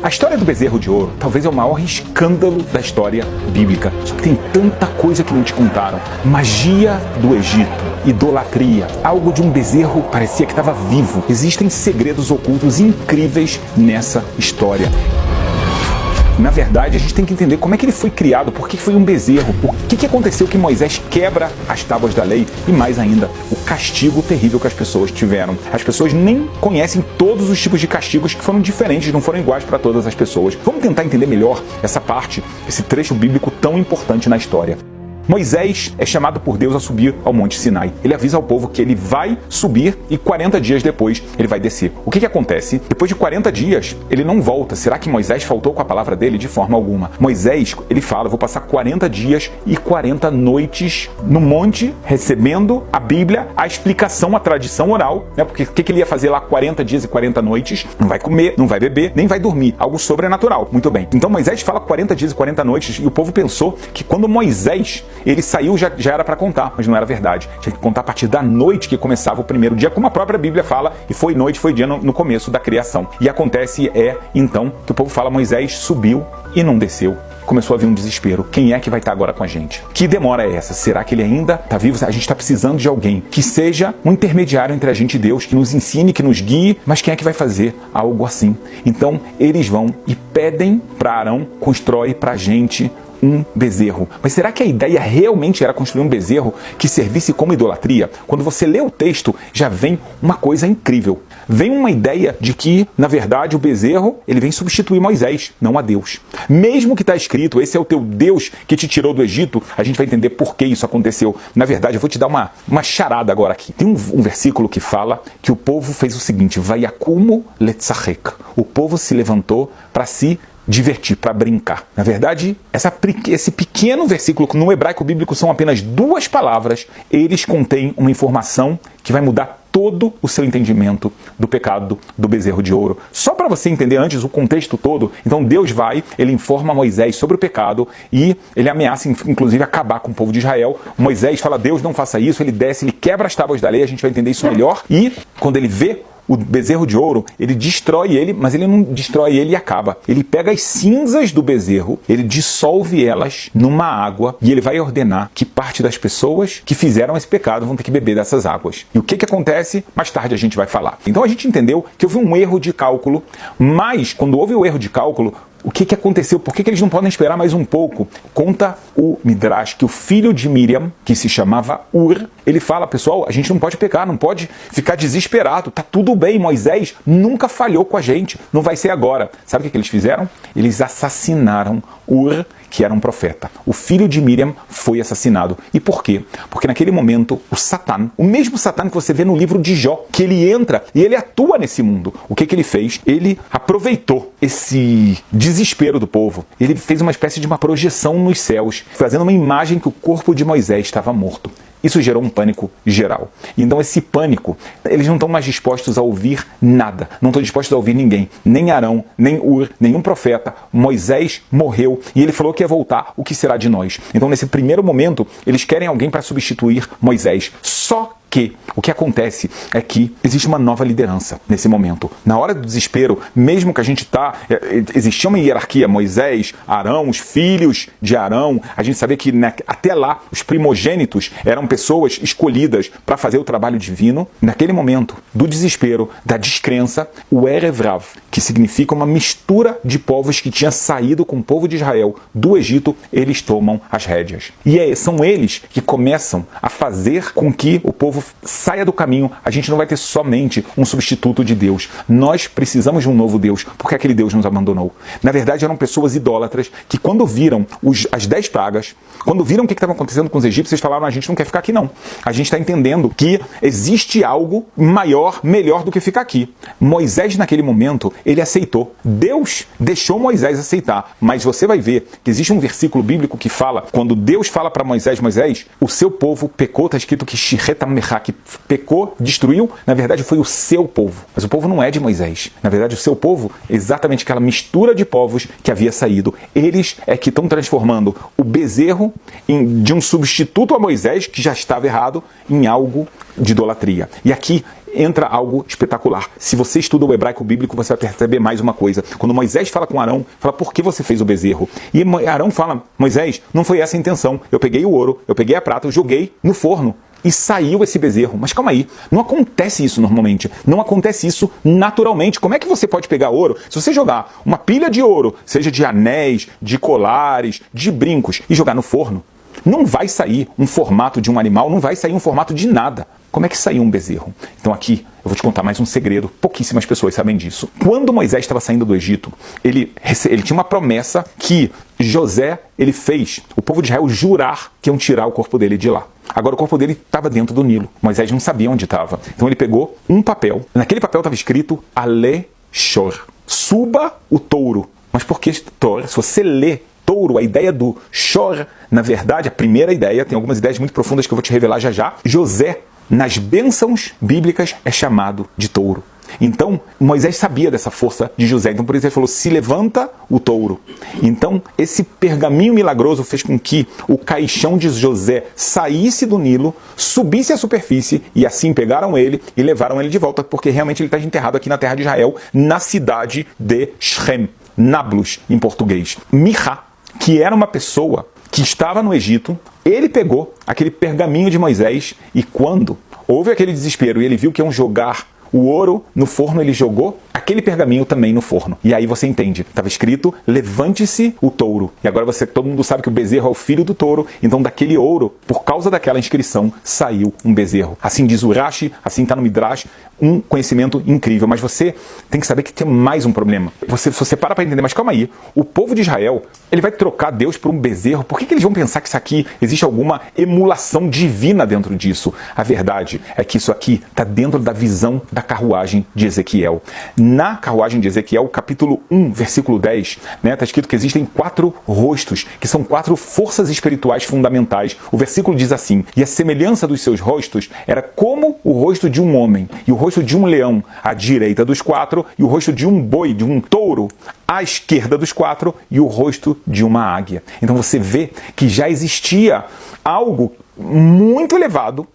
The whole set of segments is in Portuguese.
A história do bezerro de ouro talvez é o maior escândalo da história bíblica. Só que tem tanta coisa que não te contaram. Magia do Egito, idolatria, algo de um bezerro parecia que estava vivo. Existem segredos ocultos incríveis nessa história. Na verdade, a gente tem que entender como é que ele foi criado, por que foi um bezerro, o que aconteceu que Moisés quebra as tábuas da lei e, mais ainda, o castigo terrível que as pessoas tiveram. As pessoas nem conhecem todos os tipos de castigos que foram diferentes, não foram iguais para todas as pessoas. Vamos tentar entender melhor essa parte, esse trecho bíblico tão importante na história. Moisés é chamado por Deus a subir ao Monte Sinai. Ele avisa ao povo que ele vai subir e 40 dias depois ele vai descer. O que acontece? Depois de 40 dias, ele não volta. Será que Moisés faltou com a palavra dele? De forma alguma. Moisés, ele fala, vou passar 40 dias e 40 noites no monte, recebendo a Bíblia, a explicação, a tradição oral, né? Porque o que ele ia fazer lá 40 dias e 40 noites? Não vai comer, não vai beber, nem vai dormir. Algo sobrenatural. Muito bem. Então Moisés fala 40 dias e 40 noites e o povo pensou que quando Moisés ele saiu, já era para contar, mas não era verdade. Tinha que contar a partir da noite que começava o primeiro dia, como a própria Bíblia fala, e foi noite, foi dia no começo da criação. E acontece então, que o povo fala, Moisés subiu e não desceu. Começou a vir um desespero. Quem é que vai estar agora com a gente? Que demora é essa? Será que ele ainda está vivo? A gente está precisando de alguém que seja um intermediário entre a gente e Deus, que nos ensine, que nos guie, mas quem é que vai fazer algo assim? Então, eles vão e pedem para Arão, constrói para a gente um bezerro. Mas será que a ideia realmente era construir um bezerro que servisse como idolatria? Quando você lê o texto, já vem uma coisa incrível. Vem uma ideia de que, na verdade, o bezerro, ele vem substituir Moisés, não a Deus. Mesmo que está escrito, esse é o teu Deus que te tirou do Egito, a gente vai entender por que isso aconteceu. Na verdade, eu vou te dar uma charada agora aqui. Tem um versículo que fala que o povo fez o seguinte, Vayakumu letzachek. O povo se levantou para se divertir, para brincar. Na verdade, esse pequeno versículo, que no hebraico bíblico são apenas 2 palavras, eles contêm uma informação que vai mudar todo o seu entendimento do pecado do bezerro de ouro. Só para você entender antes o contexto todo, então Deus ele informa Moisés sobre o pecado e ele ameaça, inclusive, acabar com o povo de Israel. Moisés fala, Deus, não faça isso, ele desce, ele quebra as tábuas da lei, a gente vai entender isso melhor, e quando ele vê o bezerro de ouro, ele destrói ele, mas ele não destrói ele e acaba. Ele pega as cinzas do bezerro, ele dissolve elas numa água e ele vai ordenar que parte das pessoas que fizeram esse pecado vão ter que beber dessas águas. E o que acontece? Mais tarde a gente vai falar. Então a gente entendeu que houve um erro de cálculo, mas quando houve o erro de cálculo, o que aconteceu? Por que eles não podem esperar mais um pouco? Conta o Midrash que o filho de Miriam, que se chamava Ur, ele fala, pessoal, a gente não pode pecar, não pode ficar desesperado, tá tudo bem, Moisés nunca falhou com a gente, não vai ser agora. Sabe o que eles fizeram? Eles assassinaram Ur, que era um profeta. O filho de Miriam foi assassinado. E por quê? Porque naquele momento, o mesmo Satã que você vê no livro de Jó, que ele entra e ele atua nesse mundo. O que ele fez? Ele aproveitou esse desespero do povo. Ele fez uma espécie de uma projeção nos céus, fazendo uma imagem que o corpo de Moisés estava morto. Isso gerou um pânico geral. Então esse pânico, eles não estão mais dispostos a ouvir nada. Não estão dispostos a ouvir ninguém. Nem Arão, nem Ur, nenhum profeta. Moisés morreu e ele falou que ia voltar. O que será de nós? Então nesse primeiro momento, eles querem alguém para substituir Moisés. Só que o que acontece é que existe uma nova liderança nesse momento. Na hora do desespero, mesmo que a gente existia uma hierarquia, Moisés, Arão, os filhos de Arão, a gente sabia que até lá os primogênitos eram pessoas escolhidas para fazer o trabalho divino. Naquele momento do desespero, da descrença, o Erev Rav, que significa uma mistura de povos que tinha saído com o povo de Israel do Egito, eles tomam as rédeas. E são eles que começam a fazer com que o povo saia do caminho. A gente não vai ter somente um substituto de Deus. Nós precisamos de um novo Deus, porque aquele Deus nos abandonou. Na verdade, eram pessoas idólatras que quando viram as 10 pragas, quando viram o que estava acontecendo com os egípcios, falaram, a gente não quer ficar aqui não. A gente está entendendo que existe algo maior, melhor do que ficar aqui. Moisés, naquele momento, ele aceitou. Deus deixou Moisés aceitar. Mas você vai ver que existe um versículo bíblico que fala, quando Deus fala para Moisés, o seu povo pecou, está escrito que que pecou, destruiu, na verdade foi o seu povo. Mas o povo não é de Moisés. Na verdade, o seu povo é exatamente aquela mistura de povos que havia saído. Eles é que estão transformando o bezerro de um substituto a Moisés, que já estava errado, em algo de idolatria. E aqui entra algo espetacular. Se você estuda o hebraico bíblico, você vai perceber mais uma coisa. Quando Moisés fala com Arão, fala, por que você fez o bezerro? E Arão fala, Moisés, não foi essa a intenção. Eu peguei o ouro, eu peguei a prata, eu joguei no forno. E saiu esse bezerro. Mas calma aí, não acontece isso normalmente. Não acontece isso naturalmente. Como é que você pode pegar ouro? Se você jogar uma pilha de ouro, seja de anéis, de colares, de brincos, e jogar no forno, não vai sair um formato de um animal, não vai sair um formato de nada. Como é que saiu um bezerro? Então aqui eu vou te contar mais um segredo. Pouquíssimas pessoas sabem disso. Quando Moisés estava saindo do Egito, ele tinha uma promessa que José, ele fez o povo de Israel jurar que iam tirar o corpo dele de lá. Agora o corpo dele estava dentro do Nilo. Moisés não sabia onde estava. Então ele pegou um papel. Naquele papel estava escrito Ale Shor. Suba o touro. Mas por que touro? Se você lê touro, a ideia do Shor, na verdade, a primeira ideia, tem algumas ideias muito profundas que eu vou te revelar já já. José, nas bênçãos bíblicas, é chamado de touro. Então, Moisés sabia dessa força de José. Então, por isso ele falou, se levanta o touro. Então, esse pergaminho milagroso fez com que o caixão de José saísse do Nilo, subisse à superfície, e assim pegaram ele e levaram ele de volta, porque realmente ele está enterrado aqui na terra de Israel, na cidade de Shem, Nablus, em português. Micha, que era uma pessoa que estava no Egito, ele pegou aquele pergaminho de Moisés e quando houve aquele desespero e ele viu que iam jogar o ouro no forno, ele jogou aquele pergaminho também no forno. E aí você entende, estava escrito, levante-se o touro. E agora todo mundo sabe que o bezerro é o filho do touro, então daquele ouro, por causa daquela inscrição, saiu um bezerro. Assim diz o Rashi, assim está no Midrash, um conhecimento incrível. Mas você tem que saber que tem mais um problema. Você para entender, mas calma aí, o povo de Israel, ele vai trocar Deus por um bezerro? Por que eles vão pensar que isso aqui, existe alguma emulação divina dentro disso? A verdade é que isso aqui está dentro da visão da carruagem de Ezequiel. Na carruagem de Ezequiel, capítulo 1, versículo 10, está escrito que existem 4 rostos, que são 4 forças espirituais fundamentais. O versículo diz assim, e a semelhança dos seus rostos era como o rosto de um homem, e o rosto de um leão à direita dos 4, e o rosto de um boi, de um touro, à esquerda dos 4, e o rosto de uma águia. Então você vê que já existia algo muito elevado.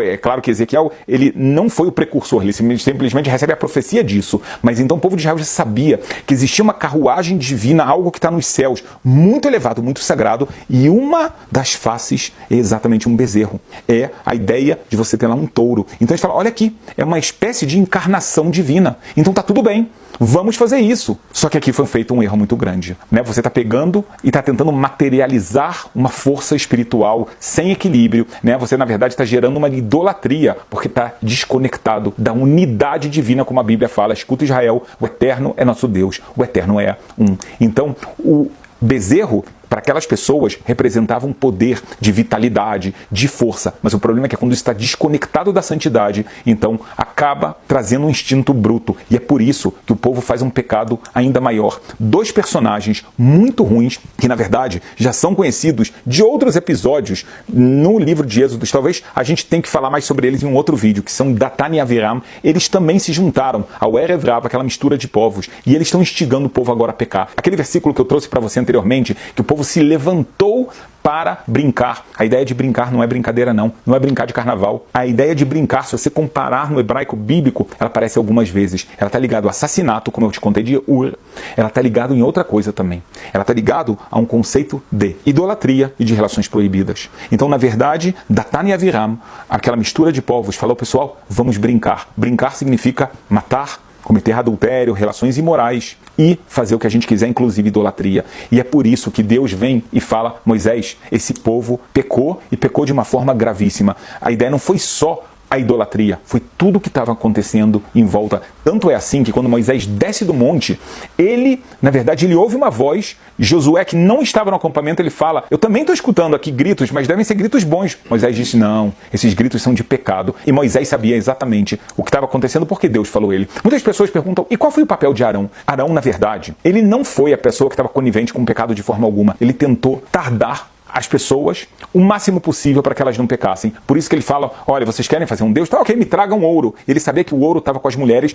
É claro que Ezequiel, ele não foi o precursor, ele simplesmente recebe a profecia disso. Mas então o povo de Israel já sabia que existia uma carruagem divina, algo que está nos céus, muito elevado, muito sagrado, e uma das faces é exatamente um bezerro. É a ideia de você ter lá um touro. Então a gente fala, olha aqui, é uma espécie de encarnação divina. Então tá tudo bem. Vamos fazer isso. Só que aqui foi feito um erro muito grande. Você está pegando e está tentando materializar uma força espiritual sem equilíbrio. Você, na verdade, está gerando uma idolatria, porque está desconectado da unidade divina, como a Bíblia fala. Escuta, Israel, o Eterno é nosso Deus, o Eterno é um. Então, o bezerro, para aquelas pessoas, representava um poder de vitalidade, de força. Mas o problema é que quando isso está desconectado da santidade, então acaba trazendo um instinto bruto. E é por isso que o povo faz um pecado ainda maior. 2 personagens muito ruins, que na verdade já são conhecidos de outros episódios no livro de Êxodo. Talvez a gente tenha que falar mais sobre eles em um outro vídeo, que são Datan e Aviram. Eles também se juntaram ao Erev Rav, aquela mistura de povos, e eles estão instigando o povo agora a pecar. Aquele versículo que eu trouxe para você anteriormente, que o povo se levantou para brincar. A ideia de brincar não é brincadeira não é brincar de carnaval. A ideia de brincar, se você comparar no hebraico bíblico, ela aparece algumas vezes. Ela está ligada ao assassinato, como eu te contei de Ur. Ela está ligada em outra coisa também. Ela está ligada a um conceito de idolatria e de relações proibidas. Então, na verdade, Datan e Aviram, aquela mistura de povos, falou, pessoal, vamos brincar. Brincar significa matar, cometer adultério, relações imorais e fazer o que a gente quiser, inclusive idolatria. E é por isso que Deus vem e fala, Moisés, esse povo pecou e pecou de uma forma gravíssima. A ideia não foi só a idolatria, foi tudo o que estava acontecendo em volta. Tanto é assim que quando Moisés desce do monte, ele ouve uma voz, Josué, que não estava no acampamento, ele fala, eu também estou escutando aqui gritos, mas devem ser gritos bons. Moisés disse, não, esses gritos são de pecado. E Moisés sabia exatamente o que estava acontecendo porque Deus falou ele. Muitas pessoas perguntam, e qual foi o papel de Arão? Arão, na verdade, ele não foi a pessoa que estava conivente com o pecado de forma alguma. Ele tentou tardar as pessoas o máximo possível para que elas não pecassem. Por isso que ele fala, olha, vocês querem fazer um Deus? Tá, ok, me tragam ouro. Ele sabia que o ouro estava com as mulheres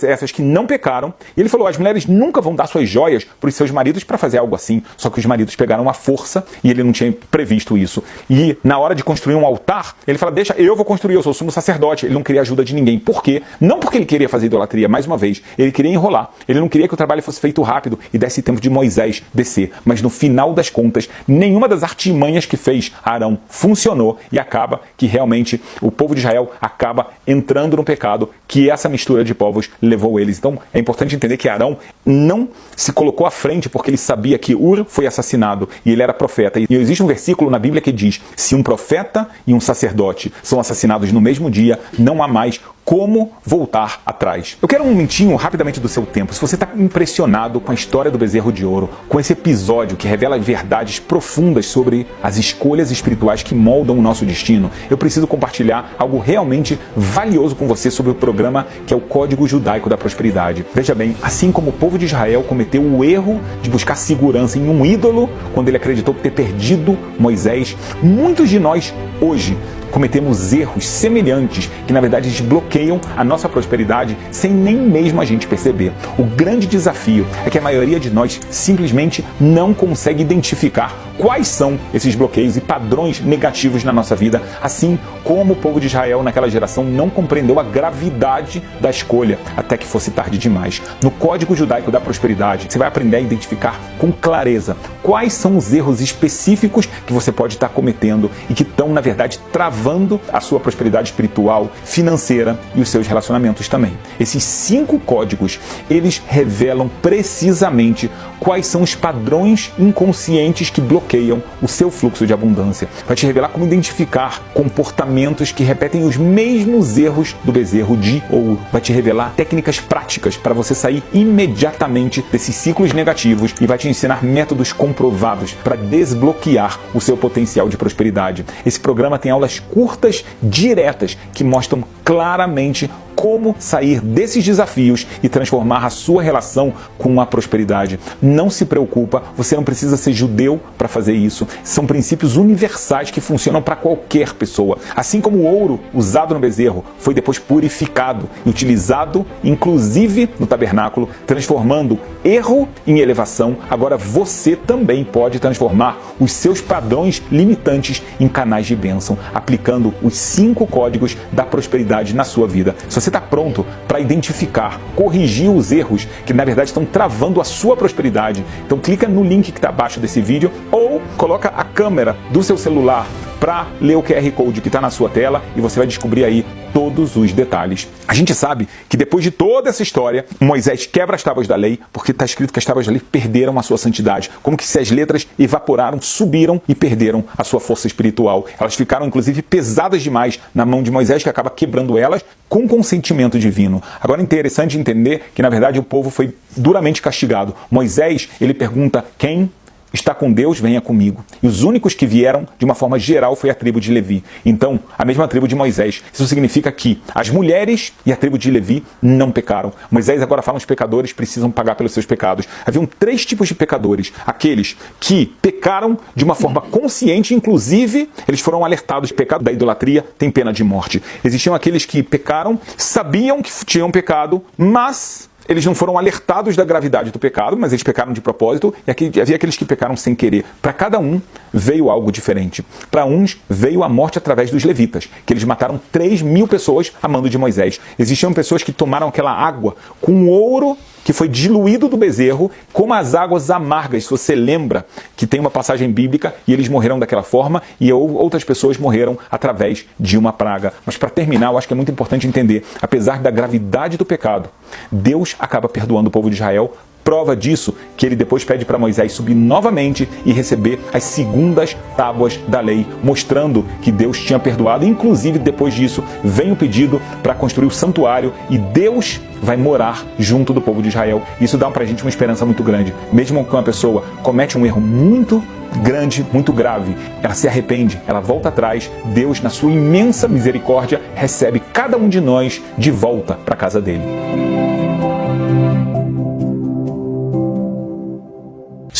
essas que não pecaram. E ele falou, as mulheres nunca vão dar suas joias para os seus maridos para fazer algo assim. Só que os maridos pegaram a força e ele não tinha previsto isso. E na hora de construir um altar, ele fala, deixa, eu vou construir, eu sou o sumo sacerdote. Ele não queria ajuda de ninguém. Por quê? Não porque ele queria fazer idolatria, mais uma vez. Ele queria enrolar. Ele não queria que o trabalho fosse feito rápido e desse tempo de Moisés descer. Mas no final das contas, nenhuma das artimanhas que fez Arão funcionou e acaba que realmente o povo de Israel acaba entrando no pecado que essa mistura de povos levou eles. Então é importante entender que Arão não se colocou à frente porque ele sabia que Ur foi assassinado e ele era profeta. E existe um versículo na Bíblia que diz, se um profeta e um sacerdote são assassinados no mesmo dia, não há mais como voltar atrás. Eu quero um minutinho rapidamente do seu tempo. Se você está impressionado com a história do bezerro de ouro, com esse episódio que revela verdades profundas sobre as escolhas espirituais que moldam o nosso destino, eu preciso compartilhar algo realmente valioso com você sobre o programa que é o Código Judaico da Prosperidade. Veja bem, assim como o povo de Israel cometeu o erro de buscar segurança em um ídolo quando ele acreditou ter perdido Moisés, muitos de nós hoje cometemos erros semelhantes que, na verdade, desbloqueiam a nossa prosperidade sem nem mesmo a gente perceber. O grande desafio é que a maioria de nós simplesmente não consegue identificar quais são esses bloqueios e padrões negativos na nossa vida, assim como o povo de Israel naquela geração não compreendeu a gravidade da escolha até que fosse tarde demais. No Código Judaico da Prosperidade, você vai aprender a identificar com clareza quais são os erros específicos que você pode estar cometendo e que estão, na verdade, travando a sua prosperidade espiritual, financeira e os seus relacionamentos também. Esses 5 códigos, eles revelam precisamente quais são os padrões inconscientes que bloqueiam o seu fluxo de abundância. Vai te revelar como identificar comportamentos que repetem os mesmos erros do bezerro de ouro. Vai te revelar técnicas práticas para você sair imediatamente desses ciclos negativos e vai te ensinar métodos comprovados para desbloquear o seu potencial de prosperidade. Esse programa tem aulas curtas, diretas, que mostram claramente como sair desses desafios e transformar a sua relação com a prosperidade. Não se preocupa, você não precisa ser judeu para fazer isso. São princípios universais que funcionam para qualquer pessoa. Assim como o ouro usado no bezerro foi depois purificado e utilizado, inclusive no tabernáculo, transformando erro em elevação, agora você também pode transformar os seus padrões limitantes em canais de bênção, aplicando os 5 códigos da prosperidade na sua vida. Se você está pronto para identificar, corrigir os erros que na verdade estão travando a sua prosperidade, então clica no link que está abaixo desse vídeo ou coloca a câmera do seu celular para ler o QR Code que está na sua tela e você vai descobrir aí todos os detalhes. A gente sabe que depois de toda essa história, Moisés quebra as tábuas da lei, porque está escrito que as tábuas da lei perderam a sua santidade, como que se as letras evaporaram, subiram e perderam a sua força espiritual. Elas ficaram inclusive pesadas demais na mão de Moisés, que acaba quebrando elas com consentimento divino. Agora é interessante entender que na verdade o povo foi duramente castigado. Moisés, ele pergunta: quem está com Deus, venha comigo. E os únicos que vieram, de uma forma geral, foi a tribo de Levi. Então, a mesma tribo de Moisés. Isso significa que as mulheres e a tribo de Levi não pecaram. Moisés agora fala que os pecadores precisam pagar pelos seus pecados. Haviam 3 tipos de pecadores. Aqueles que pecaram de uma forma consciente, inclusive, eles foram alertados. O pecado da idolatria tem pena de morte. Existiam aqueles que pecaram, sabiam que tinham pecado, mas eles não foram alertados da gravidade do pecado, mas eles pecaram de propósito, e havia aqueles que pecaram sem querer. Para cada um veio algo diferente. Para uns veio a morte através dos levitas, que eles mataram 3.000 pessoas a mando de Moisés. Existiam pessoas que tomaram aquela água com ouro que foi diluído do bezerro, como as águas amargas. Se você lembra que tem uma passagem bíblica e eles morreram daquela forma e outras pessoas morreram através de uma praga. Mas para terminar, eu acho que é muito importante entender, apesar da gravidade do pecado, Deus acaba perdoando o povo de Israel. Prova disso que ele depois pede para Moisés subir novamente e receber as segundas tábuas da lei, mostrando que Deus tinha perdoado. Inclusive, depois disso, vem o pedido para construir o santuário e Deus vai morar junto do povo de Israel. Isso dá para a gente uma esperança muito grande. Mesmo que uma pessoa comete um erro muito grande, muito grave, ela se arrepende, ela volta atrás, Deus, na sua imensa misericórdia, recebe cada um de nós de volta para a casa dele.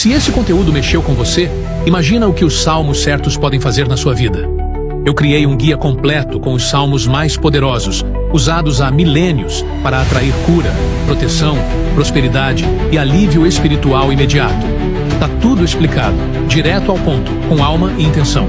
Se esse conteúdo mexeu com você, imagina o que os salmos certos podem fazer na sua vida. Eu criei um guia completo com os salmos mais poderosos, usados há milênios para atrair cura, proteção, prosperidade e alívio espiritual imediato. Tá tudo explicado, direto ao ponto, com alma e intenção.